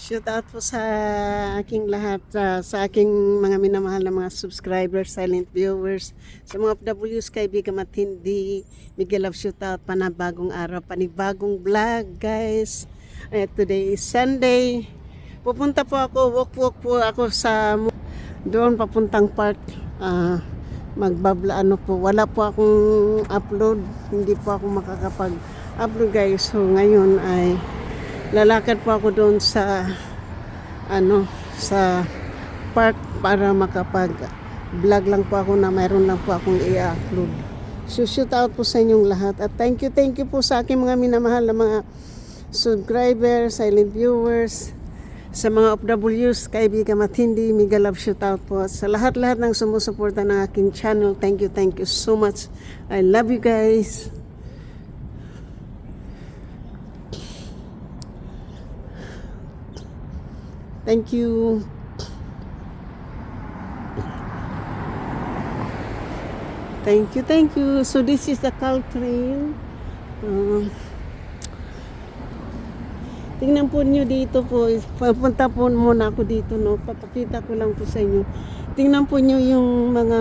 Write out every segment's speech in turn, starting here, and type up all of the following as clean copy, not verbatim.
Shout out po sa aking lahat, sa aking mga minamahal na mga subscribers, silent viewers, sa mga FWs, kaibigan at hindi. Miguel Love shout out, panibagong araw, panibagong vlog guys. Today is Sunday. Pupunta po ako, walk po ako sa doon papuntang park. Magbabla po, wala po akong upload, hindi po ako makakapag-upload guys. So ngayon ay lalakad po ako doon sa sa park para makapag-vlog lang po ako na mayroon lang po akong i-upload. So shout out po sa inyong lahat at thank you po sa aking mga minamahal na mga subscribers, silent viewers, sa mga OFWs, kaibigan at hindi. Miguel Love shout out po sa lahat-lahat ng sumusuporta ng aking channel. Thank you so much. I love you guys. Thank you. Thank you. So this is the Caltrain. Tingnan po nyo dito po. Papunta po muna ako dito, no. Papakita ko lang po sa inyo. Tingnan po nyo yung mga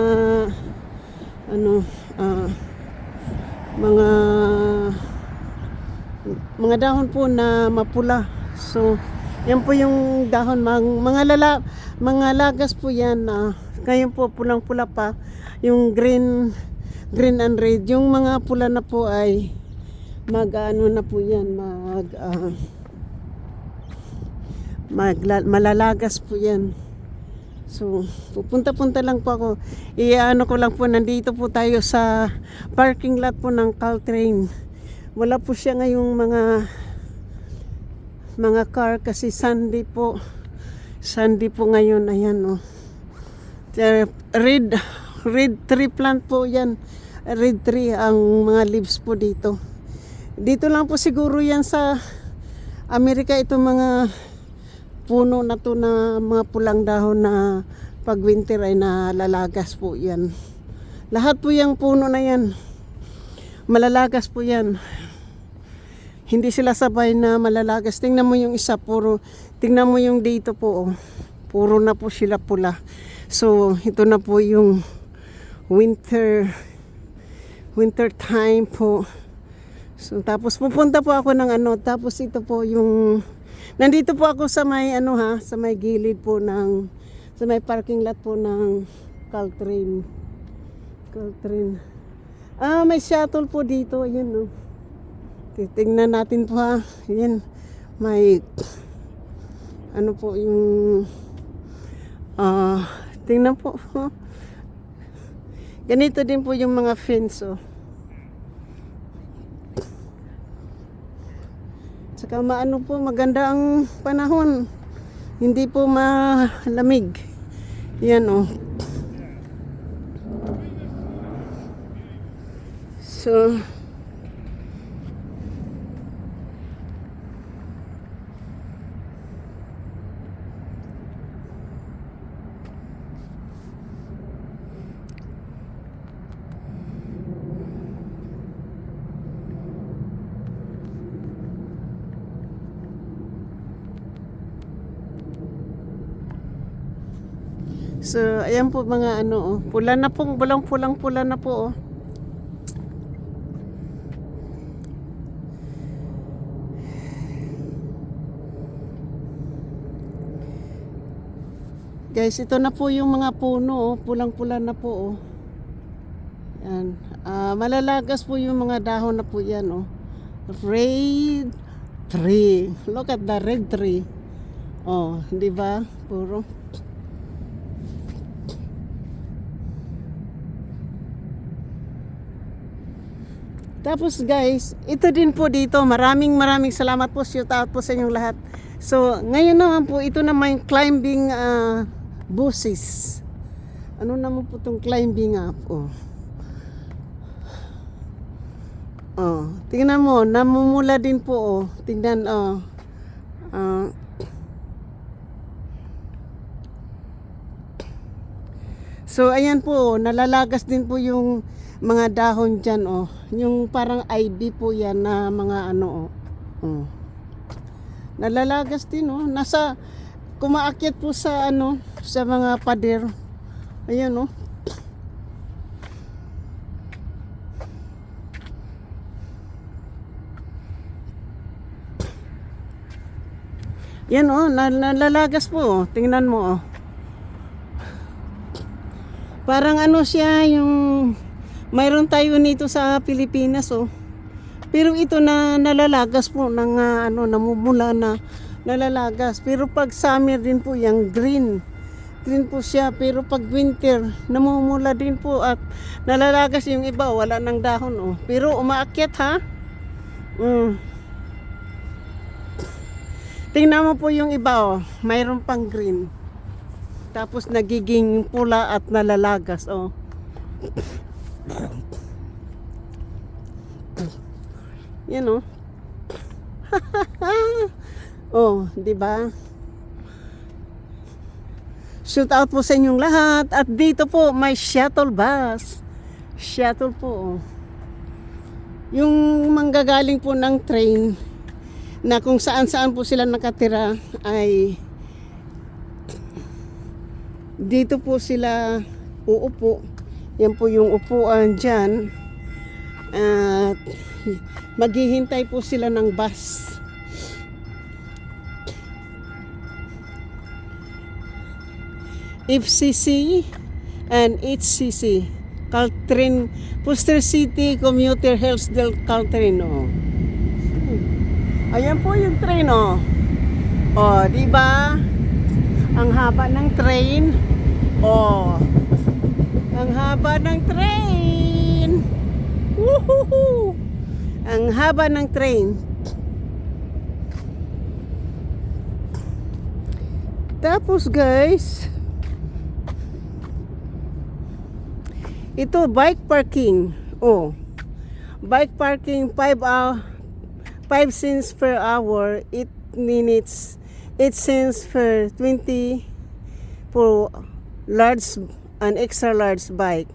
mga dahon po na mapula. So yan po yung dahon, mga lagas po yan. Ngayon po pulang-pula pa. Yung green and red. Yung mga pula na po ay na po yan. Malalagas po yan. So pupunta lang po ako. Ko lang po, nandito po tayo sa parking lot po ng Caltrain. Wala po siya ngayong mga car kasi Sunday po ngayon. Ayan red tree plant po yan, red tree ang mga leaves po dito lang po siguro yan sa Amerika, itong mga puno na to na mga pulang dahon na pag winter ay nalalagas po yan. Lahat po yung puno na yan malalagas po yan. Hindi sila sabay na malalagas. Tingnan mo yung isa, tingnan mo yung dito po, puro na po sila pula. So, ito na po yung winter time po. So, tapos pupunta po ako ng tapos ito po yung, nandito po ako sa may sa may gilid po sa may parking lot po ng Caltrain. May shuttle po dito, ayan no. Titingnan natin po ha. Ayan. May po yung tingnan po. Ganito din po yung mga fence Saka po, maganda ang panahon. Hindi po malamig. Yan So ayan po mga pula na po, pulang-pula na po Guys, ito na po yung mga puno pulang-pula na po Yan. Malalagas po yung mga dahon na po yan Red tree. Look at the red tree. Di ba? Puro. Tapos guys, ito din po dito. Maraming salamat po. Shout out po sa inyong lahat. So, ngayon naman po, ito naman yung climbing buses. Ano naman po itong climbing up? Tingnan mo, namumula din po Tingnan So ayan po, nalalagas din po yung mga dahon dyan Yung parang ivy po yan na mga Nalalagas din, oh. Nasa, kumaakyat po sa, ano, sa mga pader. Ayan, oh. Yan, oh, nalalagas po, oh. Tingnan mo, oh. Parang ano siya, yung mayroon tayo nito sa Pilipinas, oh. Pero ito na nalalagas po ng ano, namumula na nalalagas. Pero pag summer din po yung green. Green po siya, pero pag winter namumula din po at nalalagas. Yung iba wala ng dahon, oh. Pero umaakyat, ha. Tingnan mo po yung iba, oh. Mayroon pang green. Tapos nagiging pula at nalalagas, oh. Yan, oh. Oh, di ba? Shoot out po sa inyong lahat. At dito po may shuttle bus. Shuttle po, oh. Yung manggagaling po ng train na kung saan-saan po sila nakatira ay dito po sila uupo. Yan po yung upuan dyan. At maghihintay po sila ng bus. FCC and HCC, Caltrain, Puster City Commuter Health del Caltrain, oh. Ayan po yung train, oh. Oh, di ba? Ang haba ng train. Oh. Ang haba ng train. Woohoo! Ang haba ng train. Tapos, guys, ito bike parking. Oh. Bike parking 5 cents per hour, 8 minutes, 8 cents per 20 for large and extra large bike.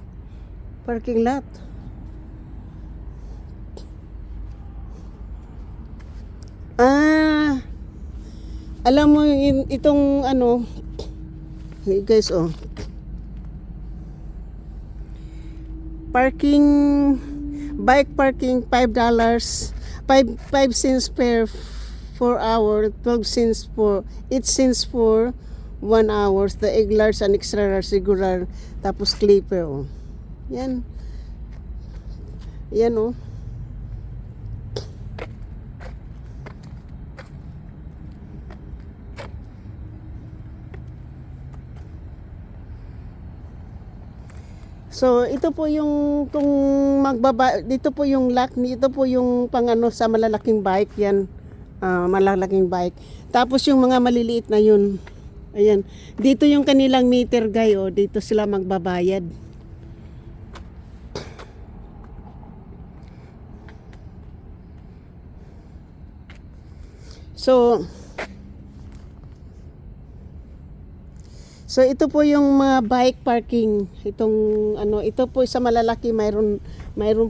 Parking lot. Alam mo itong ano, guys, oh. Parking, bike parking $5, 5 cents per 4 hour, 12 cents for 8 cents for 1 hour, the egg large and extra large regular, tapos clipper, oh. Yan. Yan, oh. So, ito po yung kung dito po yung lock, ito po yung pangano sa malalaking bike yan. Malalaking bike. Tapos yung mga maliliit na yun. Ayan. Dito yung kanilang meter, guy, oh. Dito sila magbabayad. So ito po yung mga bike parking. Itong ano, ito po sa malalaki mayroon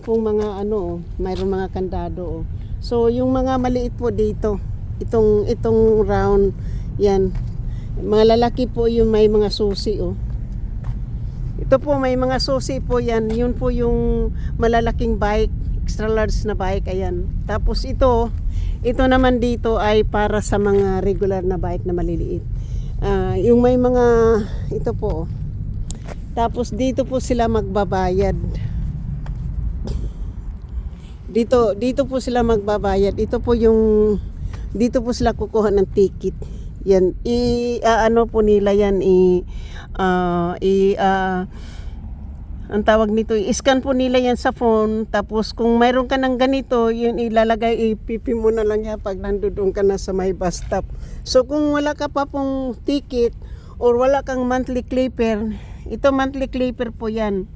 pong mga ano, mayroon mga kandado, oh. So yung mga maliit po dito, itong round, yan. Mga lalaki po yung may mga susi, oh. Ito po may mga susi po yan. Yun po yung malalaking bike, extra large na bike, ayan. Tapos ito naman dito ay para sa mga regular na bike na maliliit. Yung may mga ito po. Tapos dito po sila magbabayad. Dito po sila magbabayad. Dito po sila kukuha ng ticket. Yan, ano po nila yan, ang tawag nito, i-scan po nila yan sa phone. Tapos kung mayroon ka ng ganito, yun ilalagay, ipipi mo na lang yan pag nandoon ka na sa may bus stop. So kung wala ka pa pong ticket or wala kang monthly clipper, ito monthly clipper po yan.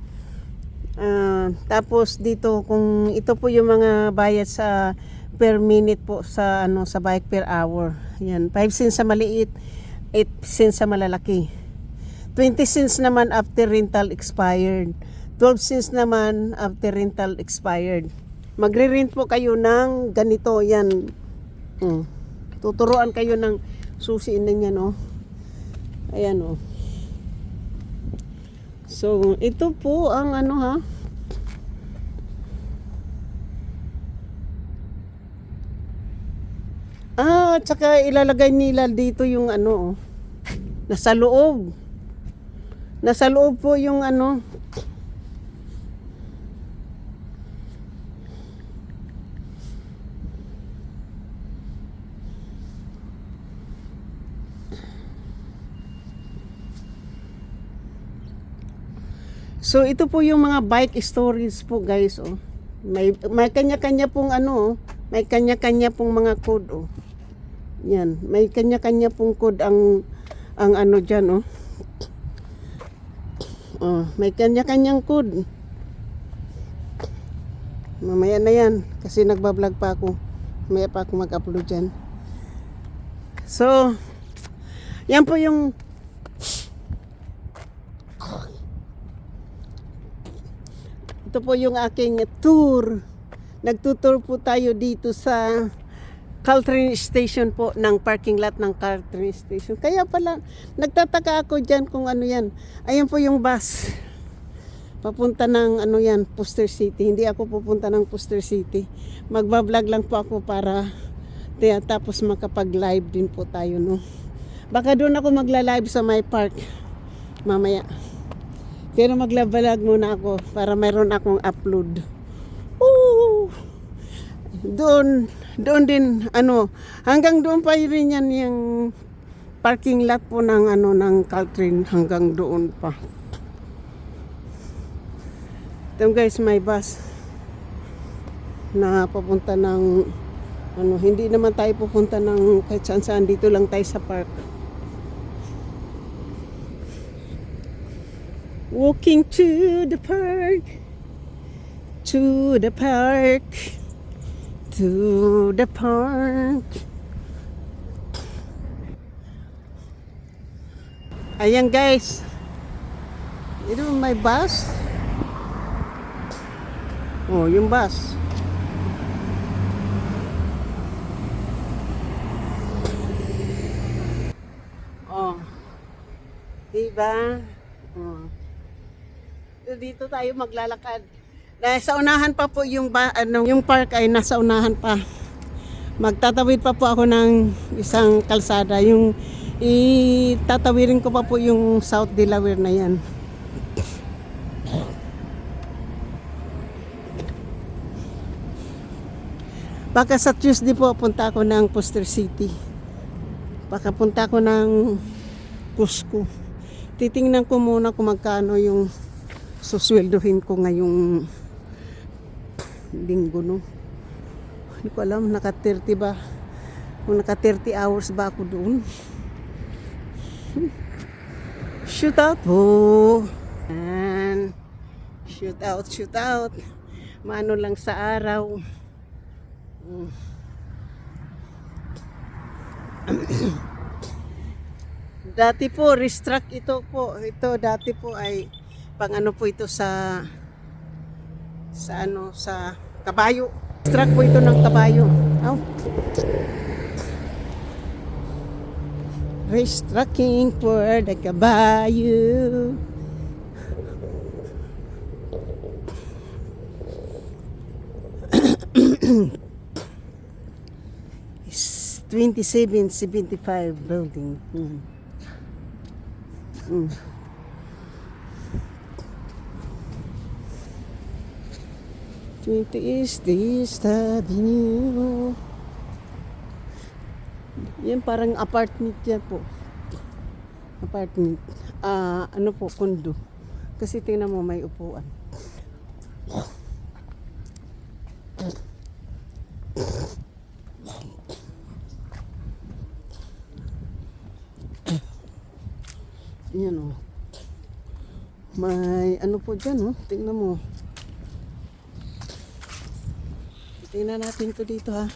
Tapos dito, kung ito po yung mga bayad sa per minute po sa ano, sa bike per hour. Yan, 5 cents sa maliit, 8 cents sa malalaki. 20 cents naman after rental expired. 12 cents naman after rental expired. Magre-rent po kayo ng ganito, yan. Tuturuan kayo ng susi na niya, no? Ayan, oh. So, ito po ang ano, ha? At saka ilalagay nila dito yung ano, oh. Nasa loob. Nasa loob po yung ano. So ito po yung mga bike storage po, guys, oh. May kanya-kanya pong ano, oh. May kanya-kanya pong mga code, oh. Yan, may kanya-kanya pong code ang ano diyan, oh. Oh, may kanya-kanyang code. Mamaya na yan kasi nagba-vlog pa ako. Mamaya pa ako mag-upload diyan. So, yan po yung ito po yung aking tour. Nagtutour po tayo dito sa Caltrain Station po, ng parking lot ng Caltrain Station. Kaya pala, nagtataka ako dyan kung ano yan. Ayan po yung bus. Papunta ng ano yan, Foster City. Hindi ako pupunta ng Foster City. Magbablog lang po ako para tapos makapag-live din po tayo, no? Baka doon ako magla-live sa my park mamaya. Pero maglabalag muna ako para mayroon akong upload. Ooh! Doon din, ano, hanggang doon pa rin yan yung parking lot po ng, ano, ng Caltrain, hanggang doon pa. Ito guys, may bus na papunta ng, ano, hindi naman tayo pupunta ng kahit saan, dito lang tayo sa park. Walking to the park, to the park, to the park. Ayan guys, ito may bus. Oh, yung bus. Oh, diba? Oh. Dito tayo maglalakad. Nasa unahan pa po yung yung park ay nasa unahan pa. Magtatawid pa po ako ng isang kalsada. Yung itatawirin ko pa po yung South Delaware na yan. Baka sa Tuesday po punta ako ng Foster City. Baka punta ako ng Cusco. Titingnan ko muna kung magkano yung susweldohin ko ngayong linggo, no? Hindi ko alam, naka 30 ba? Kung naka 30 hours ba ako doon? Shoot out po! And shoot out. Mano lang sa araw. Dati po, restruct ito po. Ito dati po ay pang ano po ito sa ano, sa kabayo. Restruct po ito ng kabayo. Oh. Restructing for the kabayo. It's 2775 building. 20 East Avenue. Yan parang apartment yan po. Apartment. Ano po, condo. Kasi tingnan mo may upuan. Yan o. May ano po dyan, oh. Tingnan mo. Tingnan natin to dito, ha.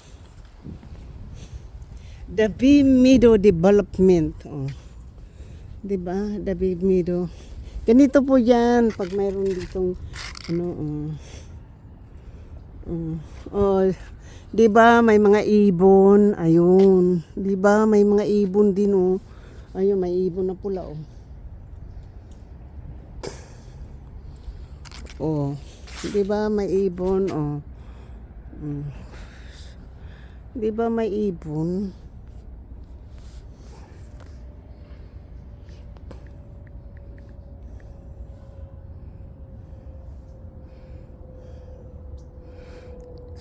The Meadow Development. Oh. Diba? The Meadow. Ganito po yan pag mayroon ditong ano, 'Di ba may mga ibon? Ayun. 'Di ba may mga ibon din oh. Ayun, may ibon na pula oh. Oh. 'Di ba may ibon oh. Mm. 'Di ba may ibon?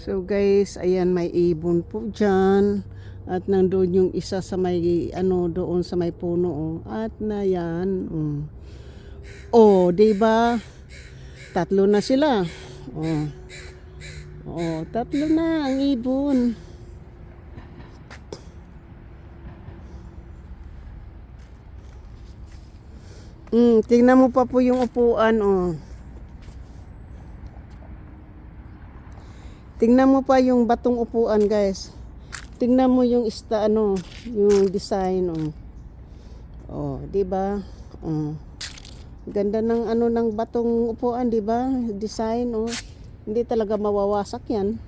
So guys, ayan may ibon po dyan. At nandoon yung isa sa may ano doon sa may puno oh. At na yan. Oh, 'di ba? Tatlo na sila. Oh. Oh, tatlo na ang ibon. Tingnan mo pa po yung upuan oh. Tingnan mo pa yung batong upuan, guys. Tingnan mo yung yung design oh. Oh, 'di ba? Oh. Ganda ng ng batong upuan, 'di ba? Design oh. Hindi talaga mawawasak 'yan.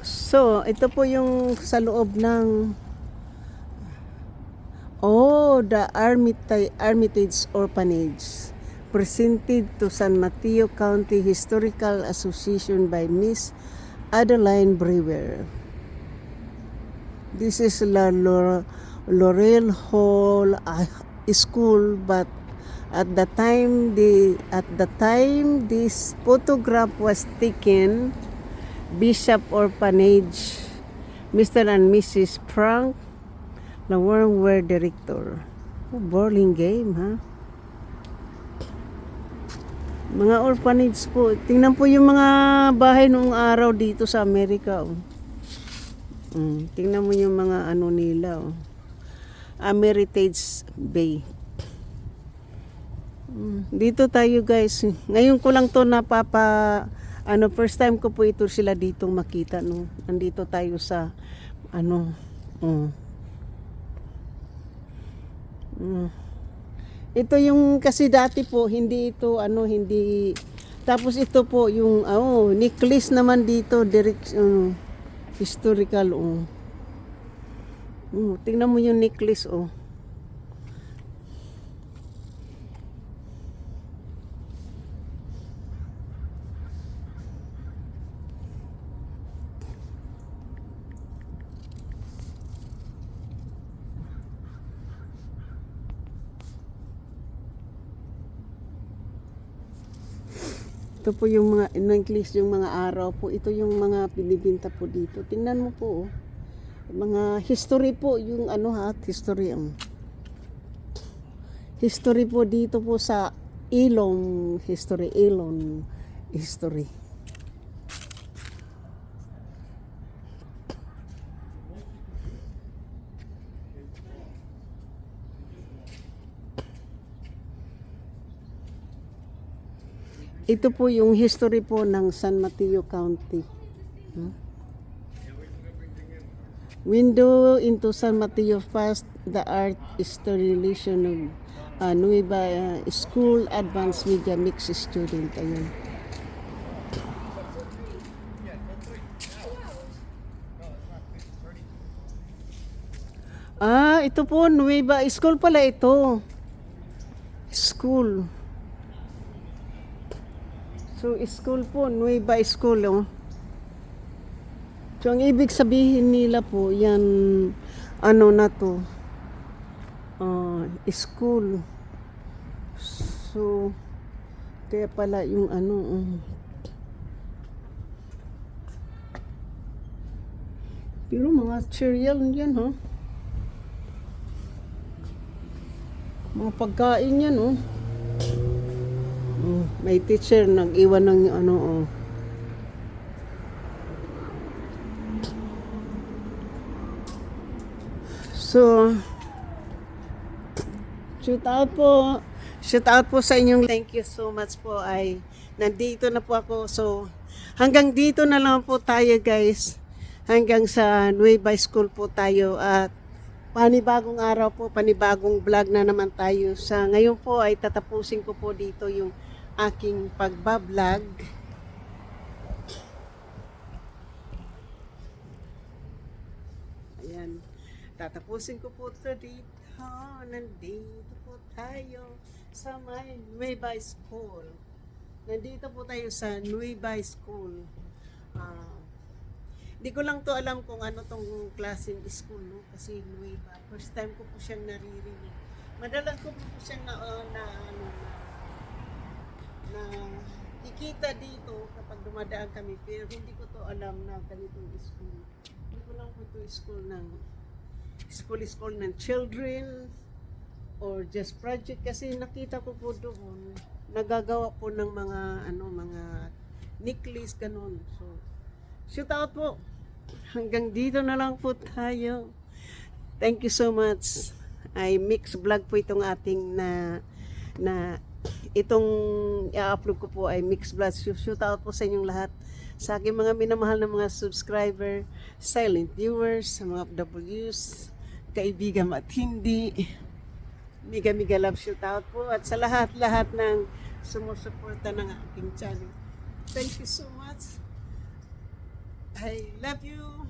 So, ito po yung sa loob ng the Armitage Orphanage, presented to San Mateo County Historical Association by Miss Adeline Brewer. This is La Laurel Hall School, but at the time this photograph was taken, Bishop Orphanage, Mr. and Mrs. Frank Lawer were director. Oh, bowling game, ha? Mga orphanage po. Tingnan po yung mga bahay noong araw dito sa Amerika. Oh. Tingnan mo yung mga nila. Oh. Heritage Bay. Dito tayo guys. Ngayon ko lang to first time ko po ito sila ditong makita. No? Nandito tayo sa Ito yung kasi dati po hindi ito hindi tapos ito po yung necklace naman dito direct historical tingnan mo yung necklace oh. Ito po yung mga necklace, yung mga araw po. Ito yung mga binibinta po dito. Tingnan mo po. Oh. Mga history po. Yung history. History po dito po sa Elon history. Elon history. Ito po yung history po ng San Mateo County. Window into San Mateo past the art installation of Nueva School Advanced Media Mix Student. Ayun. Ito po Nueva School pala ito. School. So, school po, Nueva School, oh. So, ang ibig sabihin nila po, yan, na to, school. So, kaya pala yung pero mga cereal yan, ha? Mga pagkain yan, oh. May teacher nag-iwan ng So, shout out po sa inyong thank you so much po ay nandito na po ako. So, hanggang dito na lang po tayo guys. Hanggang sa Nueva School po tayo at Panibagong araw po, panibagong vlog na naman tayo. Sa ngayon po ay tatapusin ko po dito yung aking pagbablog. Ayan, tatapusin ko po ito dito. Nandito po tayo sa may Nueva School. Nandito po tayo sa Nueva School. Di ko lang to alam kung ano tong klaseng school, no? Kasi Nueva. First time ko po siyang naririnig. Madalas ko po siyang na kikita dito kapag dumadaan kami. Pero hindi ko to alam na ganitong school. Hindi ko lang po to school ng children or just project. Kasi nakita ko po doon, nagagawa po ng mga necklace, ganun. So, shoot out po. Hanggang dito na lang po tayo. Thank you so much. Ay mix vlog po itong ating itong i-upload ko po ay mix vlog. Shoot out po sa inyong lahat. Sa aking mga minamahal na mga subscriber, silent viewers, sa mga FWs, kaibigan at hindi. Miga love shoot out po at sa lahat-lahat ng sumusuporta ng aking channel. Thank you so much. I love you.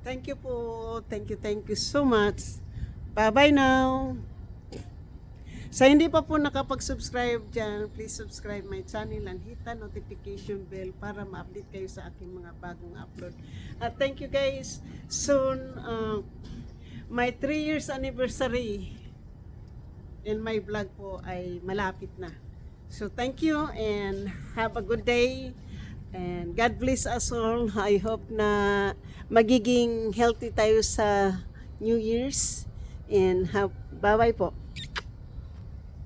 Thank you po. Thank you so much. Bye-bye now. Sa hindi pa po nakapag-subscribe dyan, please subscribe my channel and hit the notification bell para ma-update kayo sa aking mga bagong upload. At thank you guys. Soon, my 3 years anniversary in my vlog po ay malapit na. So thank you and have a good day. And God bless us all. I hope na magiging healthy tayo sa New Year's. And bye-bye po.